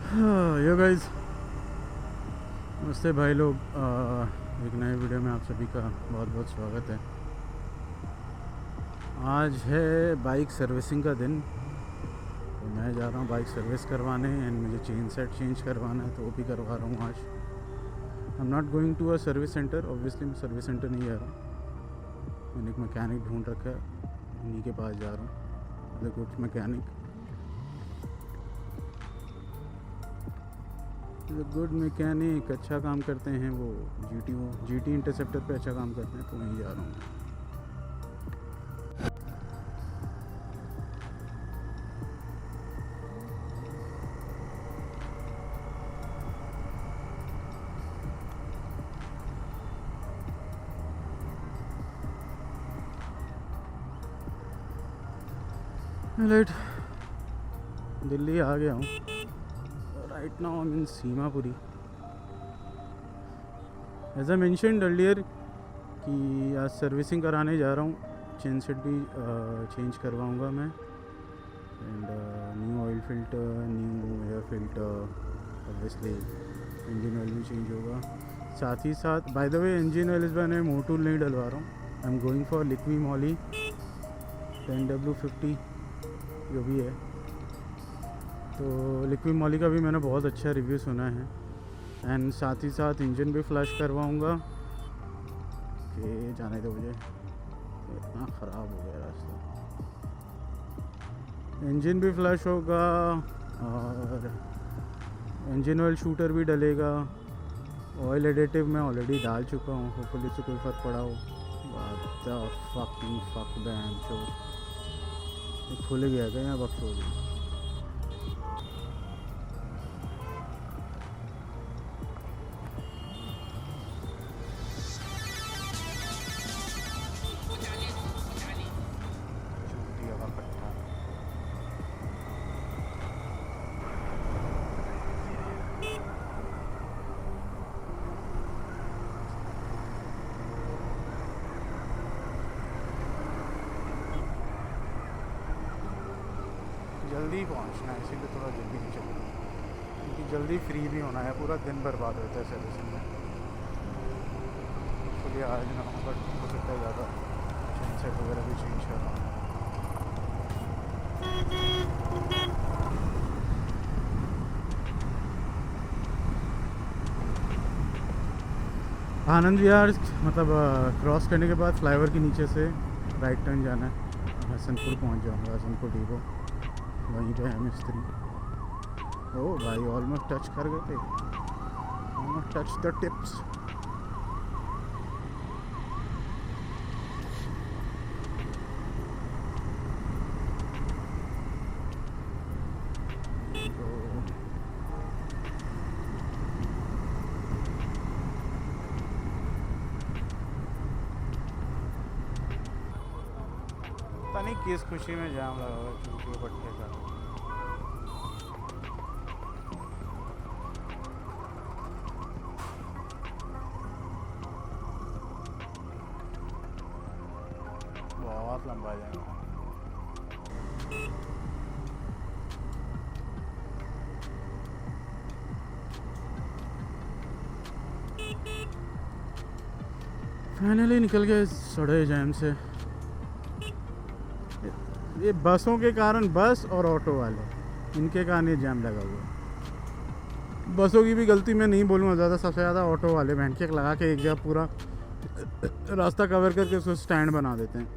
Yo guys, नमस्ते भाई लोग। एक नए वीडियो में आप सभी का बहुत बहुत स्वागत है। आज है बाइक सर्विसिंग का दिन, तो मैं जा रहा हूँ बाइक सर्विस करवाने एंड मुझे चेन सेट चेंज करवाना है, तो वो भी करवा रहा हूँ आज। I am not going to a service centre, obviously मैं सर्विस सेंटर नहीं जा रहा हूँ। मैंने एक मैकेनिक ढूंढ रखा है, उन्हीं के पास जा रहा हूँ। The good mechanic, good mechanic अच्छा काम करते हैं वो। जीटी इंटरसेप्टर पे अच्छा काम करते हैं, तो वहीं जा रहा हूँ। राइट, दिल्ली आ गया हूँ। Right now I am in Seemapuri. As I mentioned earlier कि आज सर्विसिंग कराने जा रहा हूँ। चेन सेट भी चेंज करवाऊँगा मैं, and new oil filter, new air filter, obviously engine oil भी चेंज होगा। साथ ही साथ by the way engine oil इस बार मैं मोटूल नहीं डलवा रहा हूँ। I am going for Liqui Moly 10W50 जो भी है। तो लिक्विड मॉली का भी मैंने बहुत अच्छा रिव्यू सुना है। एंड साथ ही साथ इंजन भी फ्लश करवाऊँगा कि जाने दो मुझे, इतना ख़राब हो गया रास्ता। इंजन भी फ्लश होगा और इंजन ऑयल शूटर भी डलेगा। ऑयल एडिटिव मैं ऑलरेडी डाल चुका हूँ, होपफुली से कोई फ़र्क पड़ा हो। What the fucking fuck ban चो, खुल गया क्या यहाँ बक्सोरी? जल्दी पहुंचना है, इसीलिए थोड़ा जल्दी भी चलना है, क्योंकि जल्दी फ्री भी होना है। पूरा दिन बर्बाद होता है सर्विसिंग में। इसलिए आज ना हो, बट हो सकता है ज़्यादा चेन सेट वगैरह भी चेंज कर रहा हूँ। आनंद विहार मतलब क्रॉस करने के बाद फ्लाईओवर के नीचे से राइट टर्न जाना है। हसनपुर पहुंच जाऊँगा, हसनपुर डिपो, वहीं पे है मिस्त्री। ओ भाई, ऑलमोस्ट टच कर गए थे, ऑलमोस्ट टच द टिप्स। पता नहीं किस खुशी में जाम लगा हुआ है, चूंकि भट्टे का। बहुत लंबा जाएगा। फाइनली निकल गए सड़े जैम से। ये बसों के कारण, बस और ऑटो वाले, इनके कारण ये जाम लगा हुआ है। बसों की भी गलती मैं नहीं बोलूँगा ज़्यादा, सबसे ज़्यादा ऑटो वाले बहन के लगा के एक जगह पूरा रास्ता कवर करके उसको स्टैंड बना देते हैं।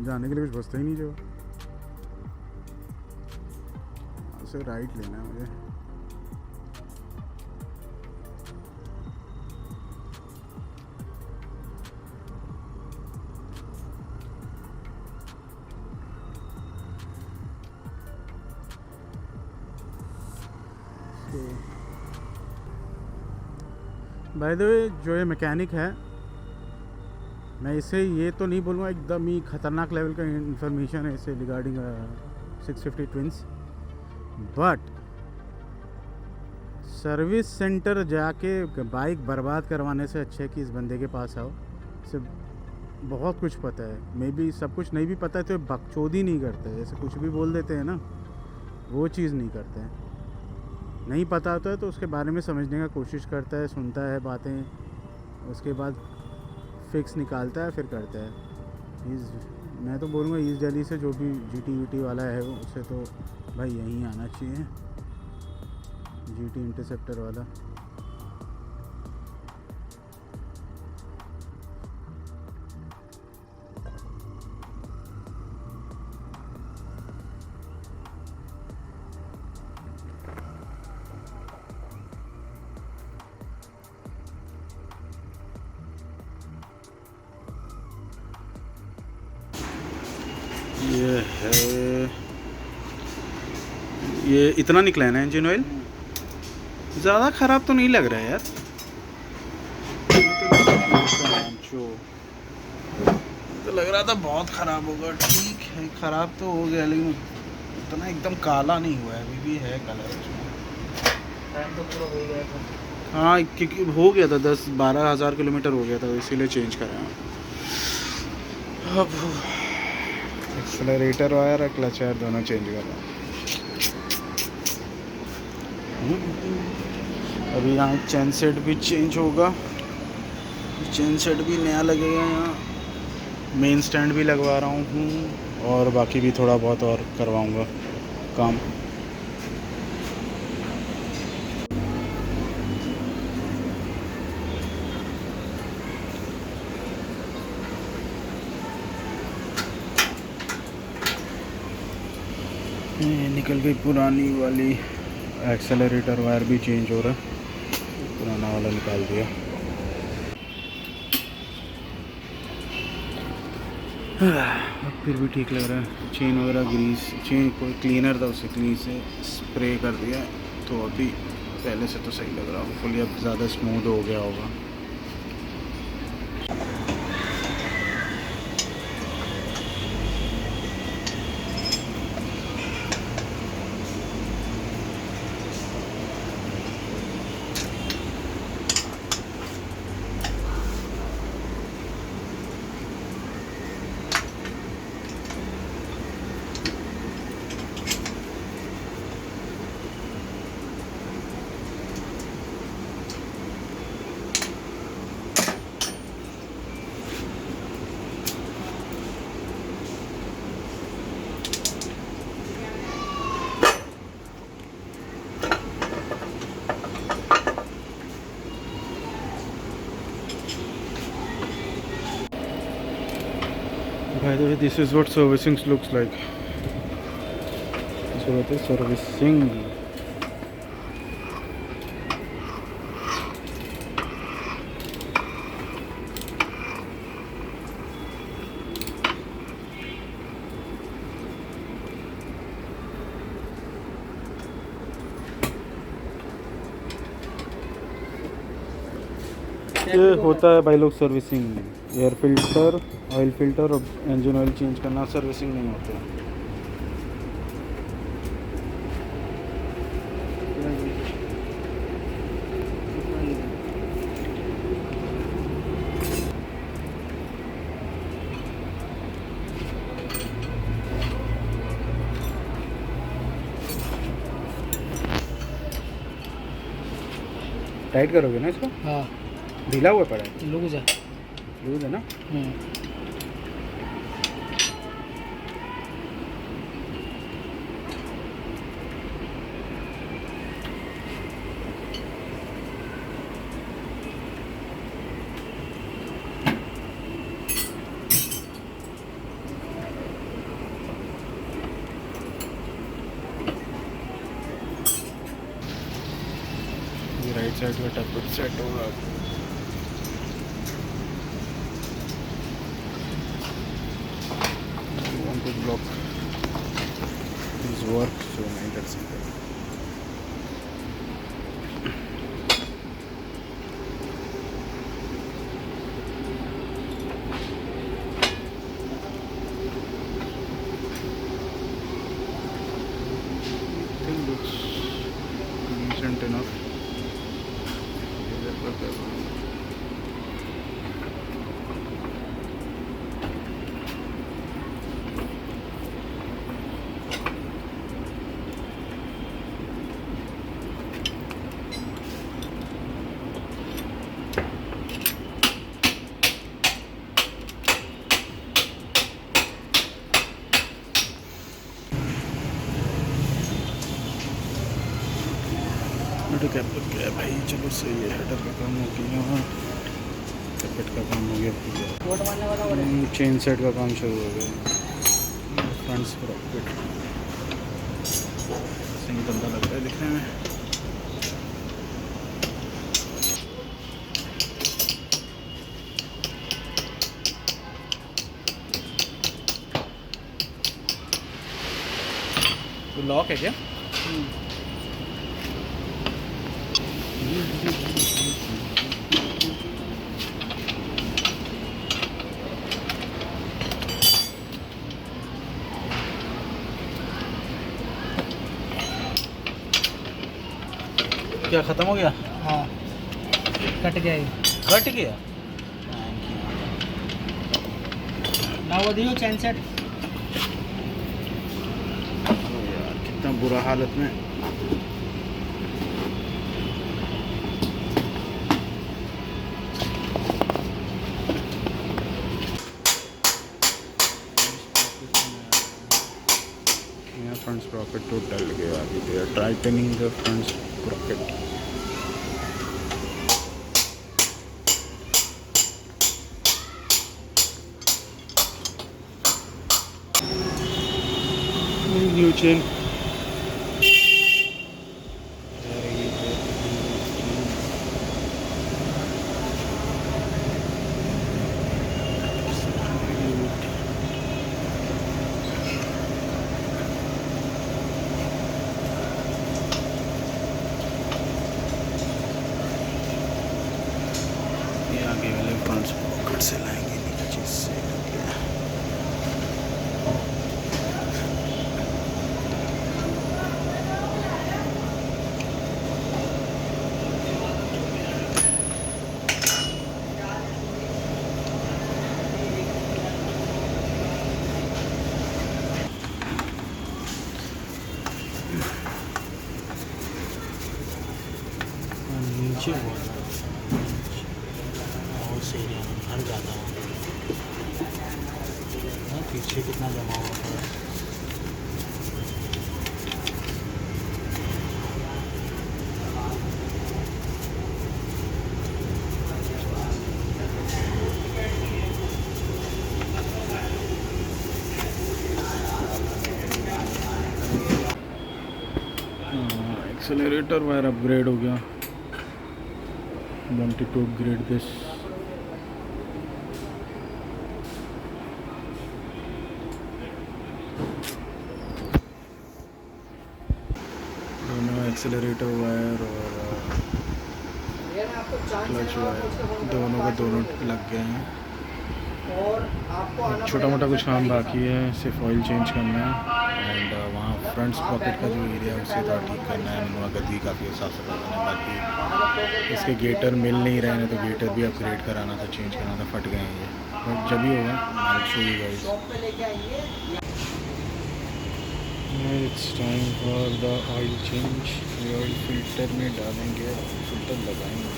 जाने के लिए कुछ बचता ही नहीं। जो उसे राइट लेना है मुझे। बाय द वे जो ये मैकेनिक है, मैं इसे ये तो नहीं बोलूँगा एकदम ही ख़तरनाक लेवल का इंफॉर्मेशन है इसे regarding 650 twins, but service centre जाके बाइक बर्बाद करवाने से अच्छा है कि इस बंदे के पास आओ। इसे बहुत कुछ पता है, मे बी सब कुछ नहीं भी पता है तो बकचोदी नहीं करते, ऐसे कुछ भी बोल देते हैं ना, वो चीज़ नहीं करते हैं। नहीं पता होता है तो उसके बारे में समझने का कोशिश करता है, सुनता है बातें, उसके बाद फिक्स निकालता है, फिर करता है। मैं तो बोलूँगा ईस्ट दिल्ली से जो भी GT वाला है उसे तो भाई यहीं आना चाहिए, GT इंटरसेप्टर वाला। ये है, ये इतना निकला है ना इंजन ऑयल, ज़्यादा ख़राब तो नहीं लग रहा है यार। जो तो लग रहा था बहुत ख़राब होगा, ठीक है ख़राब तो हो गया, लेकिन इतना एकदम काला नहीं हुआ है, अभी भी है कलर उसमें। टाइम तो पूरा हो गया था। हाँ क्योंकि हो गया था 10-12 हज़ार किलोमीटर हो गया था, इसीलिए चेंज करा। अब एक्सेलरेटर वायर और क्लच वायर दोनों चेंज कर रहा हूँ। अभी यहाँ चेन सेट भी चेंज होगा, चेन सेट भी नया लगेगा यहाँ। मेन स्टैंड भी लगवा रहा हूँ और बाकी भी थोड़ा बहुत और करवाऊँगा काम। ये निकल गई पुरानी वाली, एक्सेलरेटर वायर भी चेंज हो रहा है, पुराना वाला निकाल दिया। अब फिर भी ठीक लग रहा है। चेन वगैरह ग्रीस, चेन कोई क्लीनर था उसे क्लीन से स्प्रे कर दिया, तो अभी पहले से तो सही लग रहा है। फुली अब ज़्यादा स्मूथ हो गया होगा। By the way, this is what servicing looks like. So what is servicing? ये होता है भाई लोग servicing, air filter, oil filter और इंजन ऑयल चेंज करना सर्विसिंग नहीं होता है। टाइट करोगे ना इसको? हाँ, ढीला हुआ पड़ा है, लूज है। लूज है ना? राइट साइड का टैप सेट होगा। Want to block his work, so I can see that. I think looks decent enough. Auto cap लग गया है भाई, चलो सही है। हेडर का काम हो गया, कैपेट का काम हो गया पूरा, चेन सेट का काम शुरू हो गया। फ्रंट स्प्रॉकेट सही बंदा लग रहा है दिखने में। तो लॉक है क्या? क्या ख़त्म हो गया? हाँ कट गया ये। कट गया? ना वो दियो चैन सेट। यार कितना बुरा हालत में। फ्रंट स्प्रॉकेट तो डल गया अभी। They are tightening the front sprocket. New chain आगे वाले फ्रंट स्प्रॉकेट से लाएंगे नीचे से। नीचे बहुत सही है, भर जाता हूँ। पीछे कितना जमा हुआ था। एक्सेलरेटर वायर अपग्रेड हो गया। wanted to upgrade this। दोनों एक्सेलरेटर वायर और क्लच वायर दोनों का दोनों लग गए हैं। छोटा मोटा कुछ काम बाकी है, सिर्फ ऑयल चेंज करना है एंड वहाँ फ्रंट स्प्रॉकेट का जो एरिया है उसे थोड़ा ठीक करना है। मैंने गद्दी काफ़ी साफ सफाई करना है। बाकी इसके गेटर मिल नहीं रहे हैं, तो गेटर भी अपग्रेड कराना था, चेंज करना था, फट गए हैं ये। बट जब भी होगा I show you guys. It's time for the oil change. ये ऑयल फिल्टर में डालेंगे, फिल्टर लगाएंगे।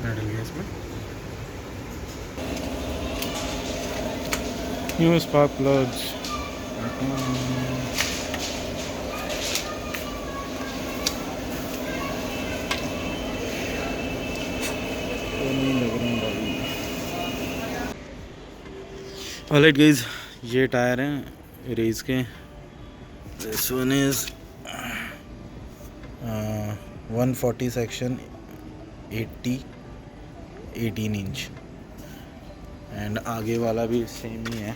डल गया इसमें। न्यू स्पार्क प्लग्स नहीं लग रहे हैं भाई। ऑलराइट गाइस, ये टायर हैं रेस के। This one is 140 section 18 inch and आगे वाला भी सेम ही है।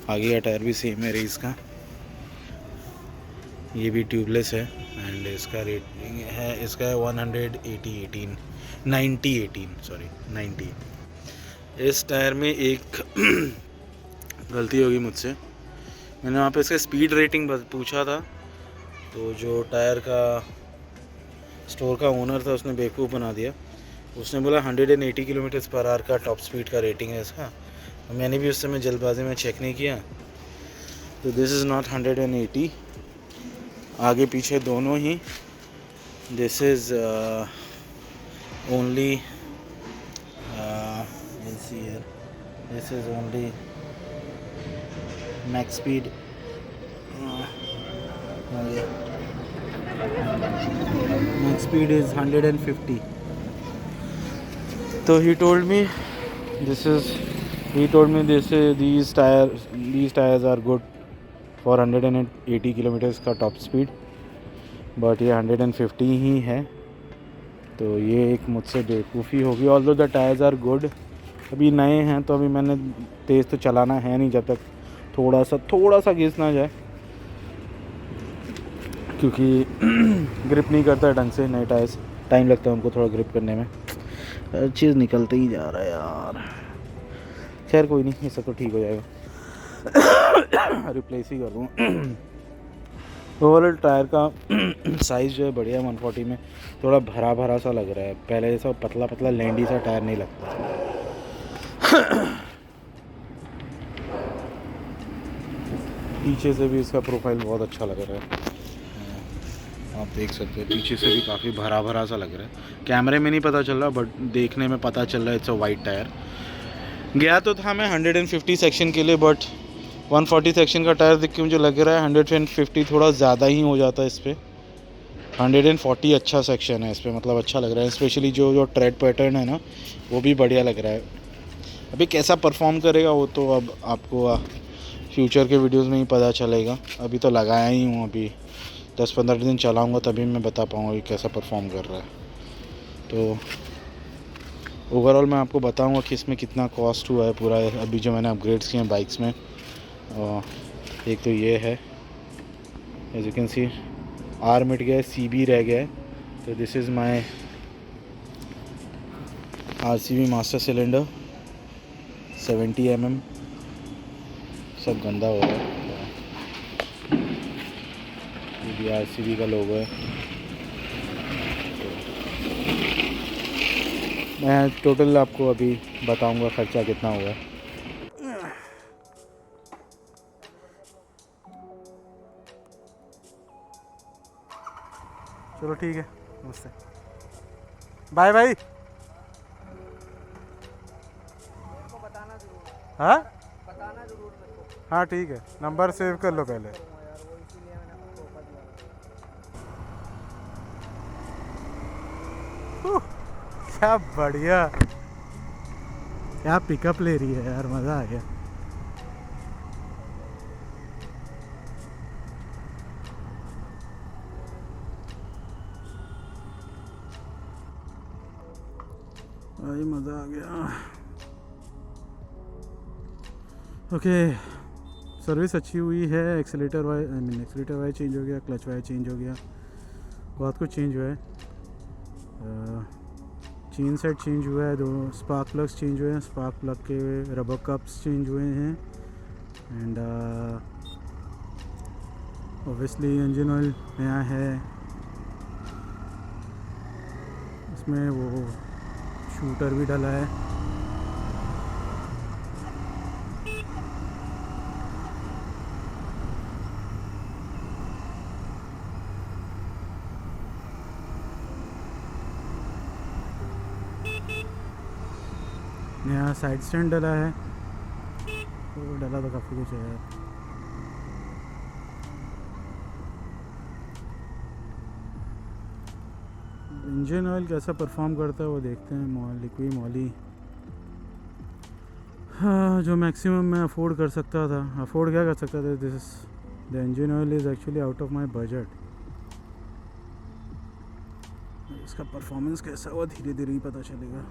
आगे का टायर भी सेम है रेस का। ये भी ट्यूबलेस है एंड इसका रेटिंग है, इसका है 90। इस टायर में एक गलती होगी मुझसे। मैंने वहाँ पे इसका स्पीड रेटिंग पूछा था, तो जो टायर का स्टोर का ओनर था उसने बेवकूफ़ बना दिया। उसने बोला 180 किलोमीटर पर आवर का टॉप स्पीड का रेटिंग है इसका। मैंने भी उस समय जल्दबाजी में चेक नहीं किया तो दिस इज़ नॉट 180, आगे पीछे दोनों ही. This is only this is only max speed. Max speed is 150. So he told me these tires are good for 180 kilometers का top speed, but ये 150 ही है. तो ये एक मुझसे बेवकूफ़ी होगी. Although the tyres are good, अभी नए हैं तो अभी मैंने तेज़ तो चलाना है नहीं जब तक थोड़ा सा घिस ना जाए, क्योंकि ग्रिप नहीं करता है ढंग से. नए टायर्स टाइम लगता है उनको थोड़ा ग्रिप करने में. हर चीज़ निकलते ही जा रहा है यार. खैर कोई नहीं, ये सब तो ठीक हो जाएगा. रिप्लेस ही कर दूँ. ओवरऑल टायर का साइज़ जो है बढ़िया है. 140 में थोड़ा भरा भरा सा लग रहा है. पहले जैसा पतला पतला लैंडी सा टायर नहीं लगता. पीछे से भी इसका प्रोफाइल बहुत अच्छा लग रहा है. आप देख सकते हैं पीछे से भी काफ़ी भरा भरा सा लग रहा है. कैमरे में नहीं पता चल रहा, बट देखने में पता चल रहा है इट्स अ वाइट टायर. गया तो था मैं 150 सेक्शन के लिए, बट 140 सेक्शन का टायर देख के मुझे लग रहा है 150 थोड़ा ज़्यादा ही हो जाता है इस पर. 140 अच्छा सेक्शन है इस पर, मतलब अच्छा लग रहा है. स्पेशली जो ट्रेड पैटर्न है ना, वो भी बढ़िया लग रहा है. अभी कैसा परफॉर्म करेगा वो तो अब आपको फ्यूचर के वीडियोस में ही पता चलेगा. अभी तो लगाया ही हूँ, अभी 10-15 दिन चलाऊँगा तभी मैं बता पाऊँगा कि कैसा परफॉर्म कर रहा है. तो ओवरऑल मैं आपको बताऊँगा कि इसमें कितना कॉस्ट हुआ है पूरा अभी जो मैंने अपग्रेड्स किए हैं बाइक्स में. एक तो ये है, as you can see R मिट गया है, CB रह गया है. तो this is my RCB master cylinder 70 mm. सब गंदा हो रहा है. ये भी RCB का लोगो है. मैं टोटल आपको अभी बताऊंगा खर्चा कितना हुआ है. चलो ठीक है, नमस्ते, बाय बाय. हाँ बताना जरूर मेरे को. हाँ ठीक है, नंबर सेव कर लो पहले. क्या बढ़िया, क्या पिकअप ले रही है यार, मज़ा आ गया. भाई मज़ा आ गया. ओके, सर्विस अच्छी हुई है. एक्सीलेटर वायर चेंज हो गया, क्लच वायर चेंज हो गया, बहुत कुछ चेंज हुआ है. चेन सेट चेंज हुआ है, 2 स्पार्क प्लग्स चेंज हुए हैं, स्पार्क प्लग के रबर कप्स चेंज हुए हैं. एंड ऑब्वियसली इंजन ऑयल नया है. इसमें वो शूटर भी डला है. नया साइड स्टैंड डला है. तो डला तो काफ़ी कुछ है. इंजन ऑयल कैसा परफॉर्म करता है वो देखते हैं. लिक्विड मॉली हाँ, जो मैक्सिमम मैं अफोर्ड कर सकता था. अफोर्ड क्या कर सकता था, this the engine oil is actually out of my budget. इसका परफॉर्मेंस कैसा हुआ धीरे धीरे ही पता चलेगा.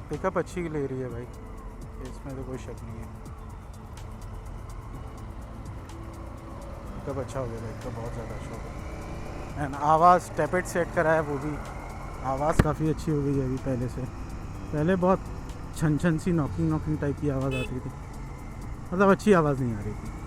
पिकअप अच्छी ले रही है भाई, इसमें तो कोई शक नहीं है. पिकअप अच्छा हो गया भाई, तो बहुत ज़्यादा अच्छा हो गया. एंड आवाज़ टैपेट सेट करा है, वो भी आवाज़ काफ़ी अच्छी हो गई है अभी पहले से. पहले बहुत छन छन सी नॉकिंग टाइप की आवाज़ आती थी, मतलब अच्छी आवाज़ नहीं आ रही थी.